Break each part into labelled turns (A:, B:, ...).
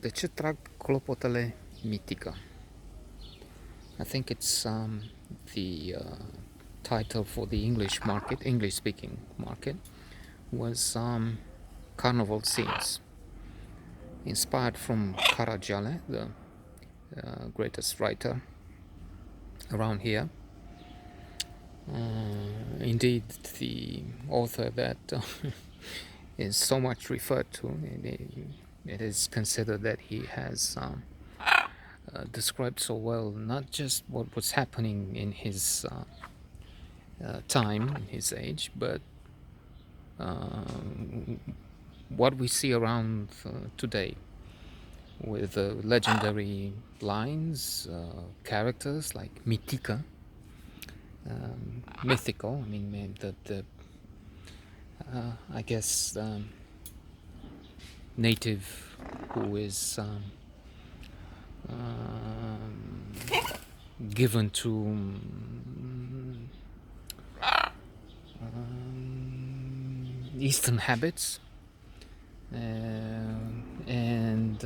A: De ce trag Clopotele Mitica? I think it's the title for the English-speaking market, was Carnival scenes, inspired from Carajale, the greatest writer around here. Indeed, the author that is so much referred to, it is considered that he has described so well not just what was happening in his time, in his age, but what we see around today, with legendary lines, characters like Mitica, mythical. I mean, I guess native who is given to Eastern habits and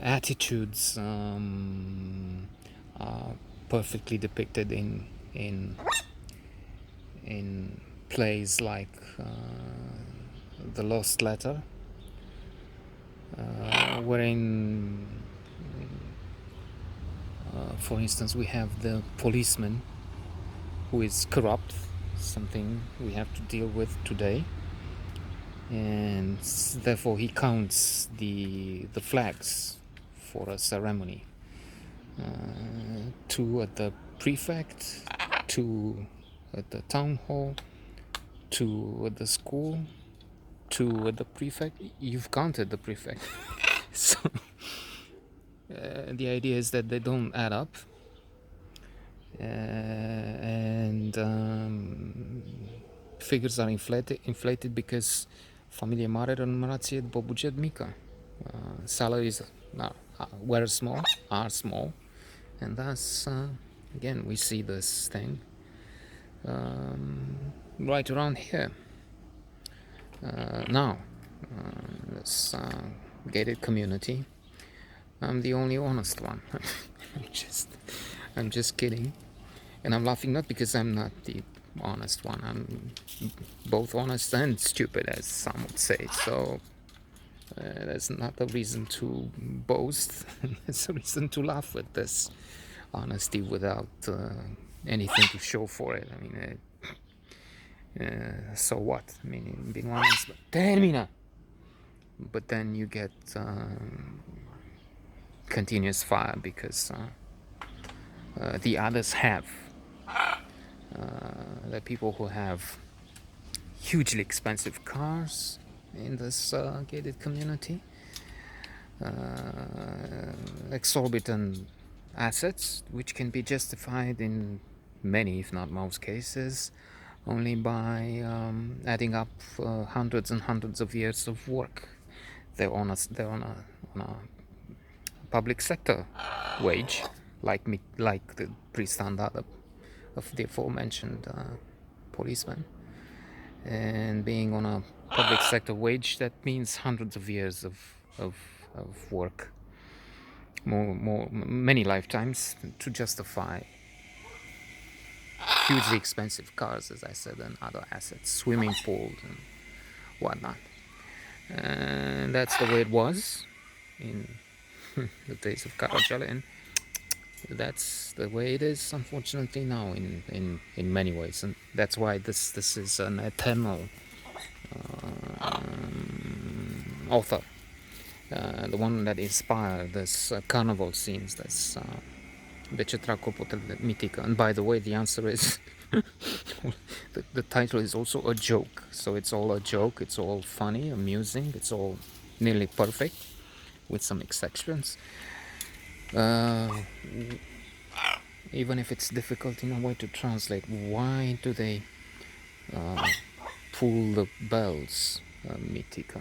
A: attitudes are perfectly depicted in plays like The Lost Letter, wherein, for instance, we have the policeman who is corrupt, something we have to deal with today, and therefore he counts the flags for a ceremony. 2 at the prefect, 2 at the town hall, 2 at the school, 2 at the prefect. You've counted the prefect. So the idea is that they don't add up, and figures are inflated because familie mare are numerație după buget mică. Salaries are small, and thus again we see this thing right around here now. This gated community. I'm the only honest one. I'm just kidding, and I'm laughing not because I'm not the honest one. I'm both honest and stupid, as some would say. So that's not a reason to boast. It's a reason to laugh at this honesty without anything to show for it. I mean, so what? I mean, being honest, but termina. But then you get continuous fire because the others have. The people who have hugely expensive cars in this gated community, exorbitant assets, which can be justified in many, if not most cases, only by adding up hundreds and hundreds of years of work. They're on a public sector wage, like the pre-standard of the aforementioned policeman. And being on a public sector wage, that means hundreds of years of work, many lifetimes to justify hugely expensive cars, as I said, and other assets, swimming pools and whatnot. And that's the way it was in the days of Carajale, and that's the way it is, unfortunately, now in many ways. And that's why this is an eternal author, the one that inspired this carnival scenes, this De ce trag Clopotele Mitica. And by the way, the answer is the title is also a joke. So it's all a joke, it's all funny, amusing, it's all nearly perfect, with some exceptions. Even if it's difficult in a way to translate, why do they pull the bells, Mitica?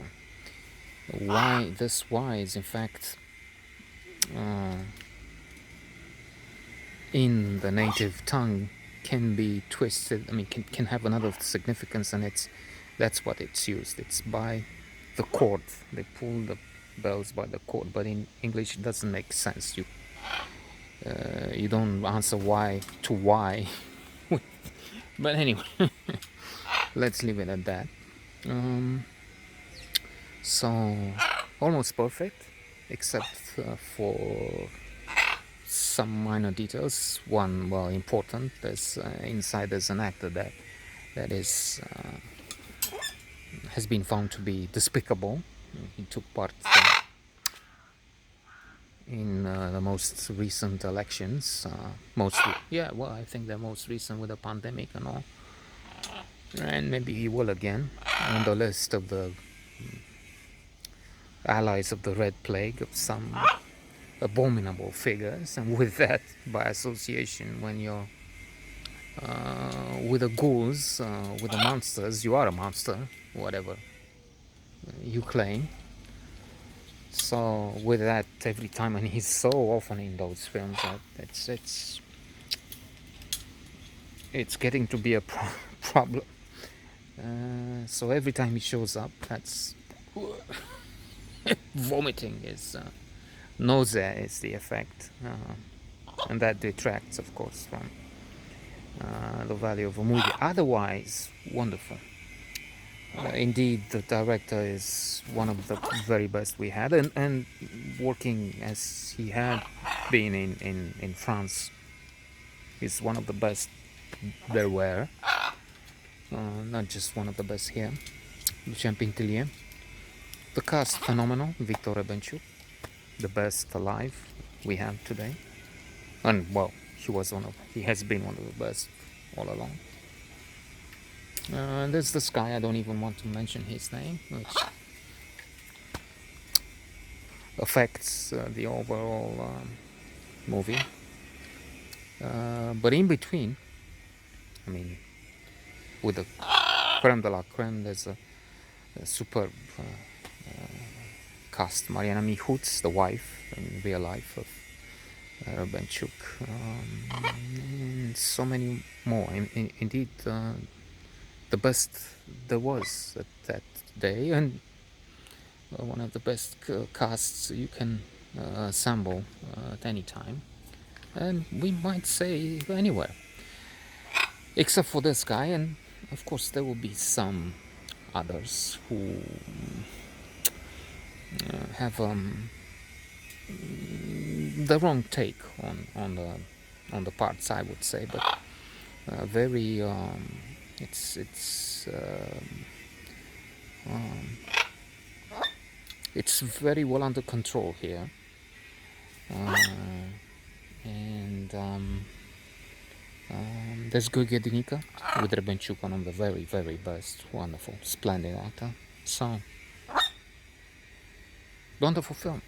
A: Why is in fact in the native tongue can be twisted. I mean, can have another significance, and that's what it's used. It's by the cord. They pull the bells by the cord, but in English it doesn't make sense. You don't answer why to why. But anyway, let's leave it at that. So almost perfect, except for some minor details. One, well, important. There's inside there's an actor that is has been found to be despicable. He took part in the most recent elections. Yeah, well, I think the most recent with the pandemic and all. And maybe he will again on the list of the allies of the Red Plague of some abominable figures. And with that, by association, when you're with the ghouls, with the monsters, you are a monster, whatever you claim. So with that, every time, and he's so often in those films that it's getting to be a problem. So every time he shows up, that's vomiting is nausea is the effect, and that detracts, of course, from the value of a movie. Otherwise, wonderful. Indeed, the director is one of the very best we had, and working as he had been in France, is one of the best there were. Not just one of the best here. Lucien Pintellier. The cast phenomenal. Victor Rebenchuk, the best alive we have today, and well, he has been one of the best all along. There's this guy, I don't even want to mention his name, which affects the overall movie. But in between, I mean, with the creme de la creme, there's a superb cast. Mariana Mihutz, the wife in real life of Rebenchuk, and so many more. Indeed, the best there was at that day, and one of the best casts you can assemble at any time, and we might say anywhere, except for this guy. And of course there will be some others who have the wrong take on the parts, I would say, but very it's very well under control here, and there's Gheorghe Dinica with Rebenchuk, one of the very, very best. Wonderful, splendid actor. So wonderful film.